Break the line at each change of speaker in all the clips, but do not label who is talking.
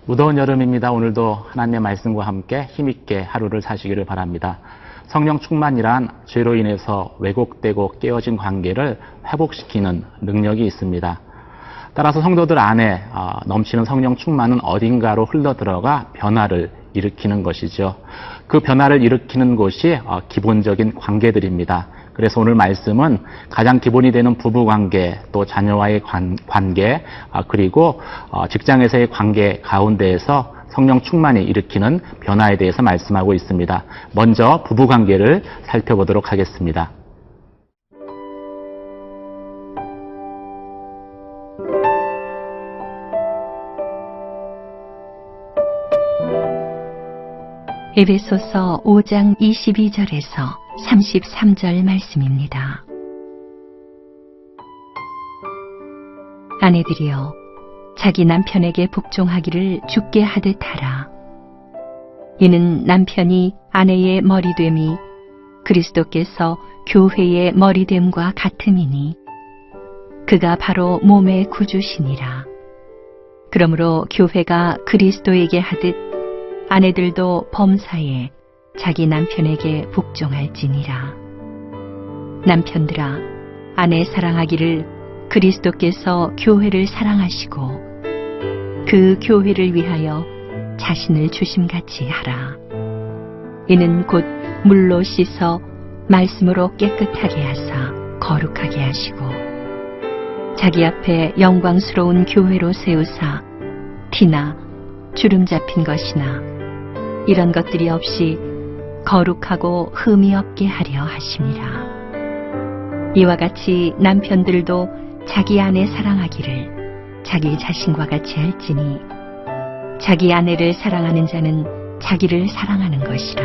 무더운 여름입니다. 오늘도 하나님의 말씀과 함께 힘있게 하루를 사시기를 바랍니다. 성령 충만이란 죄로 인해서 왜곡되고 깨어진 관계를 회복시키는 능력이 있습니다. 따라서 성도들 안에 넘치는 성령 충만은 어딘가로 흘러들어가 변화를 일으키는 것이죠. 그 변화를 일으키는 곳이 기본적인 관계들입니다. 그래서 오늘 말씀은 가장 기본이 되는 부부관계, 또 자녀와의 관계, 그리고 직장에서의 관계 가운데에서 성령 충만이 일으키는 변화에 대해서 말씀하고 있습니다. 먼저 부부관계를 살펴보도록 하겠습니다.
에베소서 5장 22절에서 33절 말씀입니다. 아내들이여 자기 남편에게 복종하기를 주께 하듯 하라. 이는 남편이 아내의 머리됨이 그리스도께서 교회의 머리됨과 같음이니 그가 바로 몸의 구주시니라. 그러므로 교회가 그리스도에게 하듯 아내들도 범사에 자기 남편에게 복종할지니라. 남편들아, 아내 사랑하기를 그리스도께서 교회를 사랑하시고 그 교회를 위하여 자신을 주심같이 하라. 이는 곧 물로 씻어 말씀으로 깨끗하게 하사 거룩하게 하시고 자기 앞에 영광스러운 교회로 세우사 티나 주름 잡힌 것이나 이런 것들이 없이 거룩하고 흠이 없게 하려 하심이라. 이와 같이 남편들도 자기 아내 사랑하기를 자기 자신과 같이 할지니 자기 아내를 사랑하는 자는 자기를 사랑하는 것이라.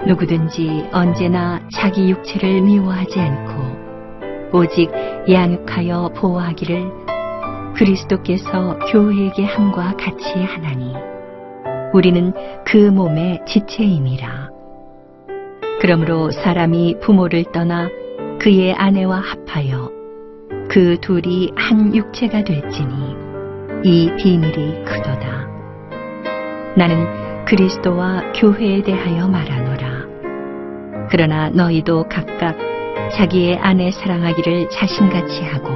누구든지 언제나 자기 육체를 미워하지 않고 오직 양육하여 보호하기를 그리스도께서 교회에게 함과 같이 하나니 우리는 그 몸의 지체임이라. 그러므로 사람이 부모를 떠나 그의 아내와 합하여 그 둘이 한 육체가 될지니 이 비밀이 크도다. 나는 그리스도와 교회에 대하여 말하노라. 그러나 너희도 각각 자기의 아내 사랑하기를 자신같이 하고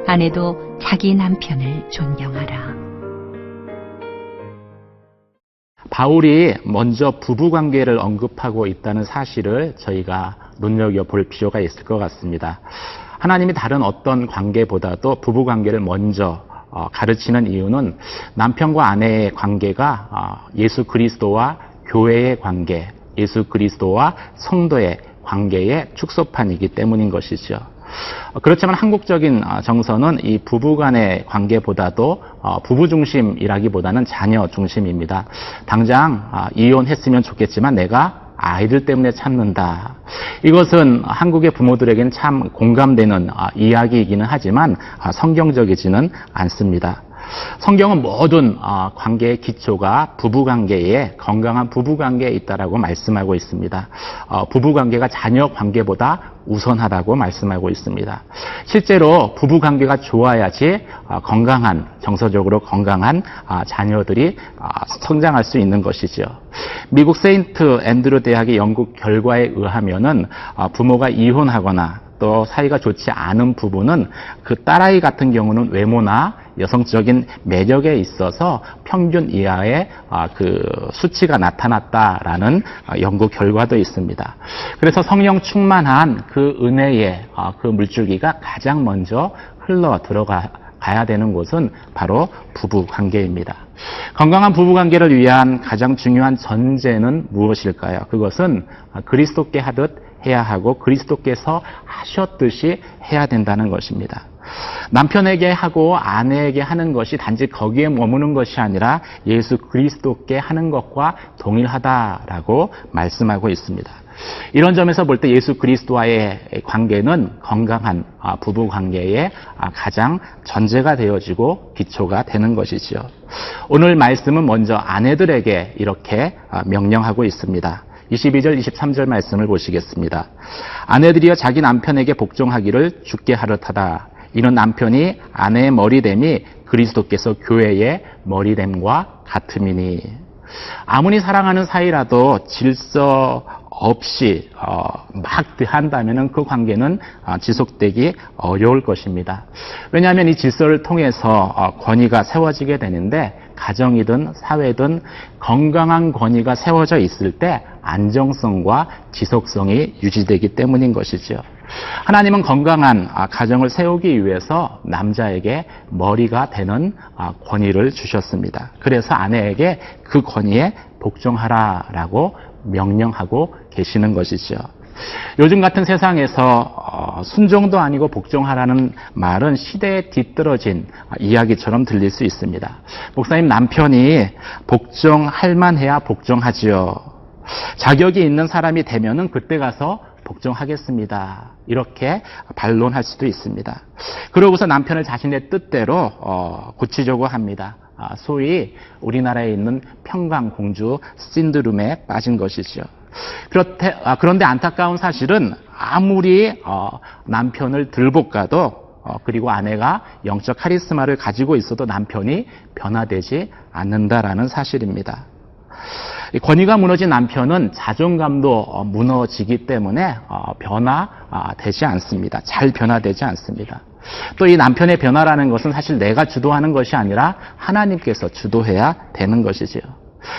아내도 자기 남편을 존경하라.
바울이 먼저 부부관계를 언급하고 있다는 사실을 저희가 눈여겨볼 필요가 있을 것 같습니다. 하나님이 다른 어떤 관계보다도 부부관계를 먼저 가르치는 이유는 남편과 아내의 관계가 예수 그리스도와 교회의 관계, 예수 그리스도와 성도의 관계의 축소판이기 때문인 것이죠. 그렇지만 한국적인 정서는 이 부부간의 관계보다도 부부 중심이라기보다는 자녀 중심입니다. 당장 이혼했으면 좋겠지만 내가 아이들 때문에 참는다. 이것은 한국의 부모들에게는 참 공감되는 이야기이기는 하지만 성경적이지는 않습니다. 성경은 모든 관계의 기초가 부부관계에 건강한 부부관계에 있다라고 말씀하고 있습니다. 부부관계가 자녀 관계보다 우선하다고 말씀하고 있습니다. 실제로 부부관계가 좋아야지 건강한, 정서적으로 건강한 자녀들이 성장할 수 있는 것이죠. 미국 세인트 앤드루 대학의 연구 결과에 의하면은 부모가 이혼하거나 또 사이가 좋지 않은 부부는 그 딸아이 같은 경우는 외모나 여성적인 매력에 있어서 평균 이하의 그 수치가 나타났다라는 연구 결과도 있습니다. 그래서 성령 충만한 그 은혜의 그 물줄기가 가장 먼저 흘러 들어가야 되는 곳은 바로 부부 관계입니다. 건강한 부부 관계를 위한 가장 중요한 전제는 무엇일까요? 그것은 그리스도께 하듯 해야 하고 그리스도께서 하셨듯이 해야 된다는 것입니다. 남편에게 하고 아내에게 하는 것이 단지 거기에 머무는 것이 아니라 예수 그리스도께 하는 것과 동일하다라고 말씀하고 있습니다. 이런 점에서 볼 때 예수 그리스도와의 관계는 건강한 부부 관계의 가장 전제가 되어지고 기초가 되는 것이죠. 오늘 말씀은 먼저 아내들에게 이렇게 명령하고 있습니다. 22절, 23절 말씀을 보시겠습니다. 아내들이여 자기 남편에게 복종하기를 주께 하듯하다. 이는 남편이 아내의 머리됨이 그리스도께서 교회의 머리됨과 같음이니. 아무리 사랑하는 사이라도 질서 없이 막 대한다면 그 관계는 지속되기 어려울 것입니다. 왜냐하면 이 질서를 통해서 권위가 세워지게 되는데 가정이든 사회든 건강한 권위가 세워져 있을 때 안정성과 지속성이 유지되기 때문인 것이죠. 하나님은 건강한 가정을 세우기 위해서 남자에게 머리가 되는 권위를 주셨습니다. 그래서 아내에게 그 권위에 복종하라라고 명령하고 계시는 것이죠. 요즘 같은 세상에서 순종도 아니고 복종하라는 말은 시대에 뒤떨어진 이야기처럼 들릴 수 있습니다. 목사님, 남편이 복종할 만해야 복종하지요. 자격이 있는 사람이 되면은 그때 가서 복종하겠습니다. 이렇게 반론할 수도 있습니다. 그러고서 남편을 자신의 뜻대로 고치려고 합니다. 소위 우리나라에 있는 평강공주 신드롬에 빠진 것이죠. 그런데 안타까운 사실은 아무리 남편을 들볶아도 그리고 아내가 영적 카리스마를 가지고 있어도 남편이 변화되지 않는다라는 사실입니다. 권위가 무너진 남편은 자존감도 무너지기 때문에 변화되지 않습니다. 잘 변화되지 않습니다. 또 이 남편의 변화라는 것은 사실 내가 주도하는 것이 아니라 하나님께서 주도해야 되는 것이지요.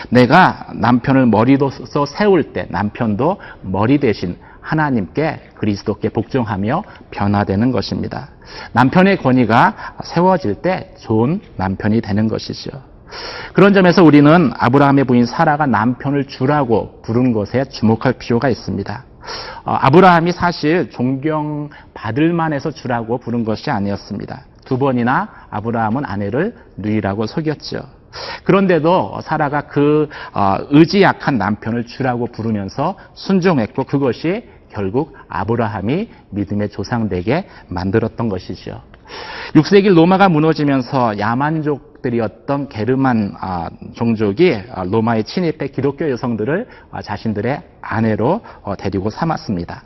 내가 남편을 머리로서 세울 때 남편도 머리 대신 하나님께 그리스도께 복종하며 변화되는 것입니다. 남편의 권위가 세워질 때 좋은 남편이 되는 것이죠. 그런 점에서 우리는 아브라함의 부인 사라가 남편을 주라고 부른 것에 주목할 필요가 있습니다. 아브라함이 사실 존경받을 만해서 주라고 부른 것이 아니었습니다. 2번이나 아브라함은 아내를 누이라고 속였죠. 그런데도 사라가 그 의지 약한 남편을 주라고 부르면서 순종했고 그것이 결국 아브라함이 믿음의 조상 되게 만들었던 것이죠. 6세기 로마가 무너지면서 야만족들이었던 게르만 종족이 로마에 침입해 기독교 여성들을 자신들의 아내로 데리고 삼았습니다.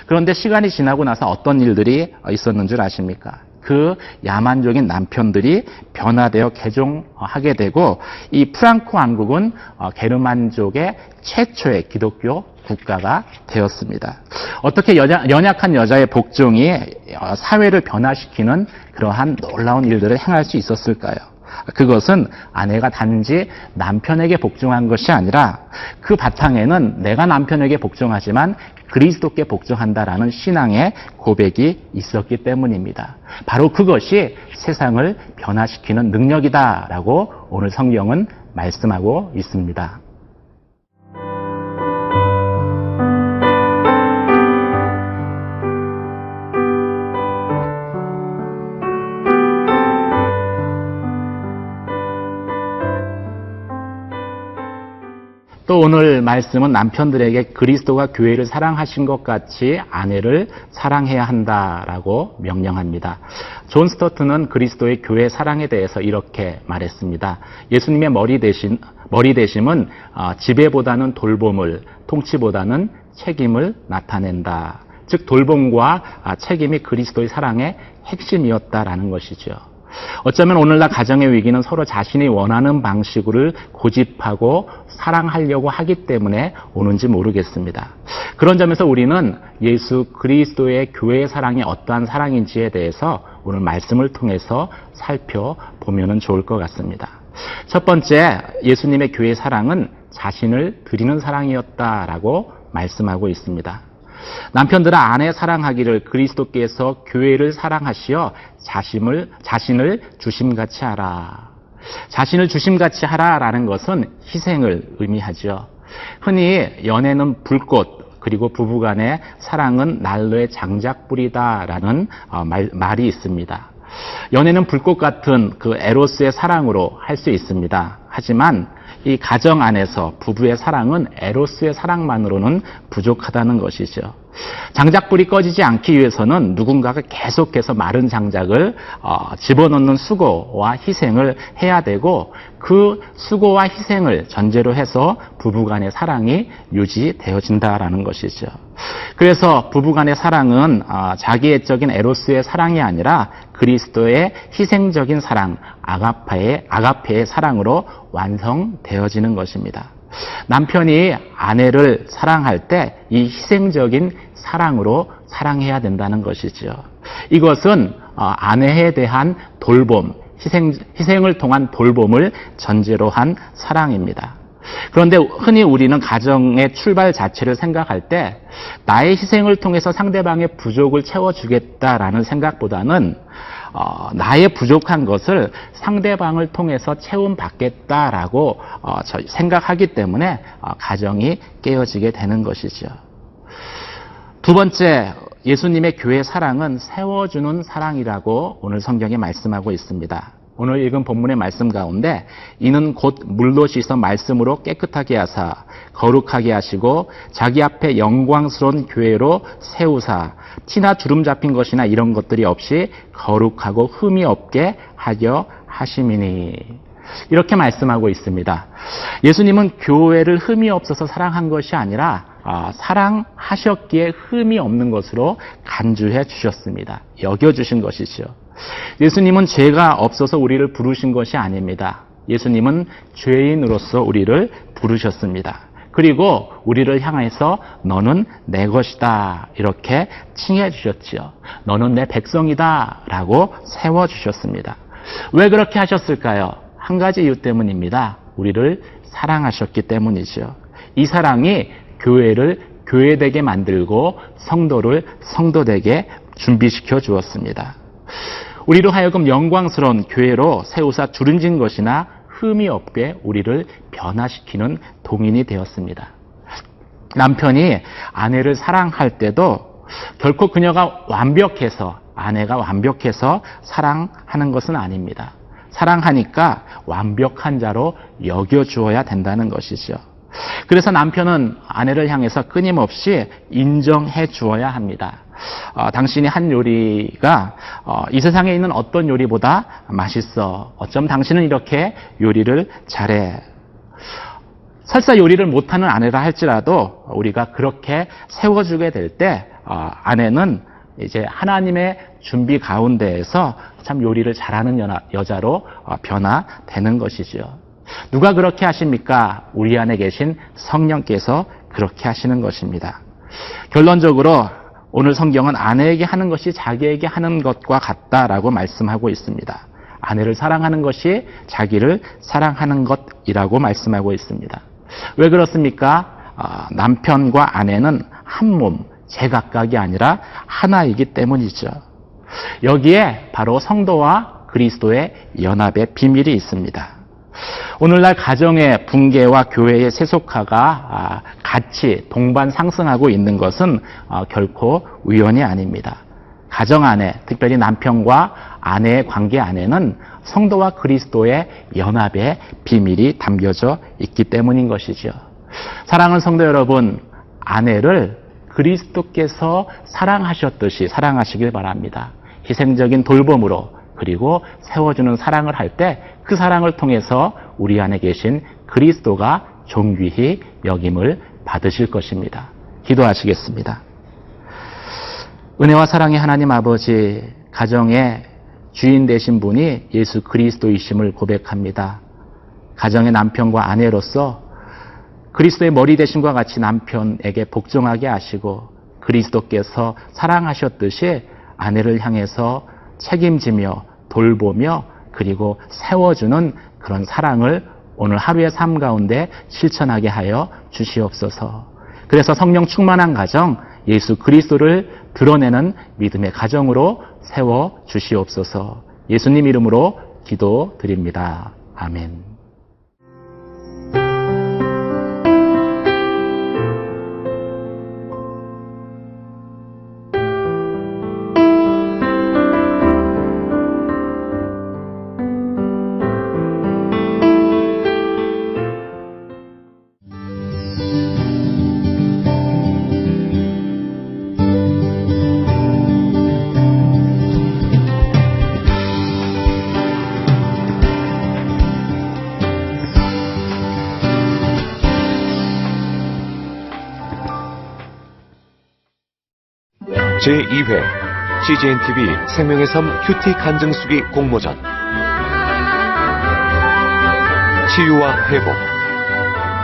그런데 시간이 지나고 나서 어떤 일들이 있었는 줄 아십니까? 그 야만적인 남편들이 변화되어 개종하게 되고 이 프랑크 왕국은 게르만족의 최초의 기독교 국가가 되었습니다. 어떻게 연약한 여자의 복종이 사회를 변화시키는 그러한 놀라운 일들을 행할 수 있었을까요? 그것은 아내가 단지 남편에게 복종한 것이 아니라 그 바탕에는 내가 남편에게 복종하지만 그리스도께 복종한다라는 신앙의 고백이 있었기 때문입니다. 바로 그것이 세상을 변화시키는 능력이다라고 오늘 성경은 말씀하고 있습니다. 또 오늘 말씀은 남편들에게 그리스도가 교회를 사랑하신 것 같이 아내를 사랑해야 한다라고 명령합니다. 존 스토트는 그리스도의 교회 사랑에 대해서 이렇게 말했습니다. 예수님의 머리 대심은 지배보다는 돌봄을, 통치보다는 책임을 나타낸다. 즉 돌봄과 책임이 그리스도의 사랑의 핵심이었다라는 것이죠. 어쩌면 오늘날 가정의 위기는 서로 자신이 원하는 방식으로 고집하고 사랑하려고 하기 때문에 오는지 모르겠습니다. 그런 점에서 우리는 예수 그리스도의 교회의 사랑이 어떠한 사랑인지에 대해서 오늘 말씀을 통해서 살펴보면 좋을 것 같습니다. 첫 번째, 예수님의 교회의 사랑은 자신을 드리는 사랑이었다라고 말씀하고 있습니다. 남편들아 아내 사랑하기를 그리스도께서 교회를 사랑하시어 자신을 주심같이 하라. 자신을 주심같이 하라라는 것은 희생을 의미하죠. 흔히 연애는 불꽃 그리고 부부간의 사랑은 난로의 장작불이다라는 말이 있습니다. 연애는 불꽃 같은 그 에로스의 사랑으로 할 수 있습니다. 하지만 이 가정 안에서 부부의 사랑은 에로스의 사랑만으로는 부족하다는 것이죠. 장작불이 꺼지지 않기 위해서는 누군가가 계속해서 마른 장작을 집어넣는 수고와 희생을 해야 되고, 그 수고와 희생을 전제로 해서 부부간의 사랑이 유지되어진다라는 것이죠. 그래서 부부간의 사랑은 자기애적인 에로스의 사랑이 아니라 그리스도의 희생적인 사랑, 아가페의 사랑으로 완성되어지는 것입니다. 남편이 아내를 사랑할 때 이 희생적인 사랑으로 사랑해야 된다는 것이죠. 이것은 아내에 대한 돌봄, 희생을 통한 돌봄을 전제로 한 사랑입니다. 그런데 흔히 우리는 가정의 출발 자체를 생각할 때 나의 희생을 통해서 상대방의 부족을 채워주겠다라는 생각보다는 나의 부족한 것을 상대방을 통해서 채움받겠다라고 생각하기 때문에 가정이 깨어지게 되는 것이죠. 두 번째, 예수님의 교회 사랑은 세워주는 사랑이라고 오늘 성경에 말씀하고 있습니다. 오늘 읽은 본문의 말씀 가운데 이는 곧 물로 씻어 말씀으로 깨끗하게 하사 거룩하게 하시고 자기 앞에 영광스러운 교회로 세우사 티나 주름 잡힌 것이나 이런 것들이 없이 거룩하고 흠이 없게 하려 하심이니, 이렇게 말씀하고 있습니다. 예수님은 교회를 흠이 없어서 사랑한 것이 아니라 사랑하셨기에 흠이 없는 것으로 간주해 주셨습니다. 여겨주신 것이죠. 예수님은 죄가 없어서 우리를 부르신 것이 아닙니다. 예수님은 죄인으로서 우리를 부르셨습니다. 그리고 우리를 향해서 너는 내 것이다 이렇게 칭해 주셨지요. 너는 내 백성이다 라고 세워주셨습니다. 왜 그렇게 하셨을까요? 한 가지 이유 때문입니다. 우리를 사랑하셨기 때문이죠. 이 사랑이 교회를 교회되게 만들고 성도를 성도되게 준비시켜 주었습니다. 우리로 하여금 영광스러운 교회로 세우사 주름진 것이나 흠이 없게 우리를 변화시키는 동인이 되었습니다. 남편이 아내를 사랑할 때도 결코 그녀가 완벽해서, 아내가 완벽해서 사랑하는 것은 아닙니다. 사랑하니까 완벽한 자로 여겨주어야 된다는 것이죠. 그래서 남편은 아내를 향해서 끊임없이 인정해 주어야 합니다. 당신이 한 요리가 이 세상에 있는 어떤 요리보다 맛있어. 어쩜 당신은 이렇게 요리를 잘해. 설사 요리를 못하는 아내라 할지라도 우리가 그렇게 세워주게 될 때 아내는 이제 하나님의 준비 가운데에서 참 요리를 잘하는 여자로 변화되는 것이죠. 누가 그렇게 하십니까? 우리 안에 계신 성령께서 그렇게 하시는 것입니다. 결론적으로 오늘 성경은 아내에게 하는 것이 자기에게 하는 것과 같다라고 말씀하고 있습니다. 아내를 사랑하는 것이 자기를 사랑하는 것이라고 말씀하고 있습니다. 왜 그렇습니까? 남편과 아내는 한 몸, 제각각이 아니라 하나이기 때문이죠. 여기에 바로 성도와 그리스도의 연합의 비밀이 있습니다. 오늘날 가정의 붕괴와 교회의 세속화가 같이 동반 상승하고 있는 것은 결코 우연이 아닙니다. 가정 안에, 특별히 남편과 아내의 관계 안에는 성도와 그리스도의 연합의 비밀이 담겨져 있기 때문인 것이죠. 사랑하는 성도 여러분, 아내를 그리스도께서 사랑하셨듯이 사랑하시길 바랍니다. 희생적인 돌봄으로, 그리고 세워주는 사랑을 할 때 그 사랑을 통해서 우리 안에 계신 그리스도가 존귀히 여김을 받으실 것입니다. 기도하시겠습니다. 은혜와 사랑의 하나님 아버지, 가정의 주인 되신 분이 예수 그리스도이심을 고백합니다. 가정의 남편과 아내로서 그리스도의 머리 되심과 같이 남편에게 복종하게 하시고, 그리스도께서 사랑하셨듯이 아내를 향해서 책임지며 돌보며 그리고 세워주는 그런 사랑을 오늘 하루의 삶 가운데 실천하게 하여 주시옵소서. 그래서 성령 충만한 가정, 예수 그리스도를 드러내는 믿음의 가정으로 세워 주시옵소서. 예수님 이름으로 기도드립니다. 아멘.
제2회 CGNTV 생명의 삶 큐티 간증수기 공모전. 치유와 회복,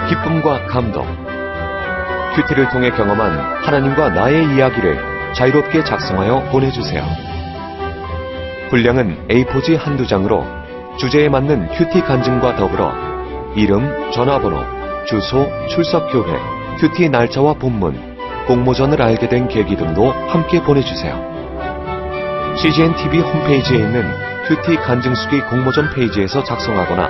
기쁨과 감동, 큐티를 통해 경험한 하나님과 나의 이야기를 자유롭게 작성하여 보내주세요. 분량은 A4지 한두 장으로 주제에 맞는 큐티 간증과 더불어 이름, 전화번호, 주소, 출석교회, 큐티 날짜와 본문, 공모전을 알게 된 계기 등도 함께 보내주세요. CGNTV 홈페이지에 있는 큐티 간증수기 공모전 페이지에서 작성하거나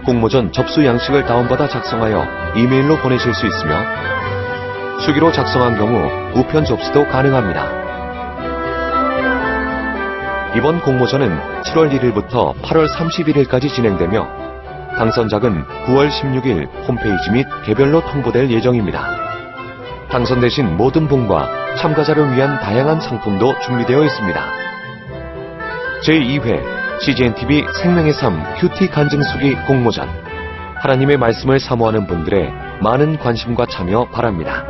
공모전 접수 양식을 다운받아 작성하여 이메일로 보내실 수 있으며 수기로 작성한 경우 우편 접수도 가능합니다. 이번 공모전은 7월 1일부터 8월 31일까지 진행되며 당선작은 9월 16일 홈페이지 및 개별로 통보될 예정입니다. 당선되신 모든 분과 참가자를 위한 다양한 상품도 준비되어 있습니다. 제2회 CGNTV 생명의 삶 큐티 간증수기 공모전. 하나님의 말씀을 사모하는 분들의 많은 관심과 참여 바랍니다.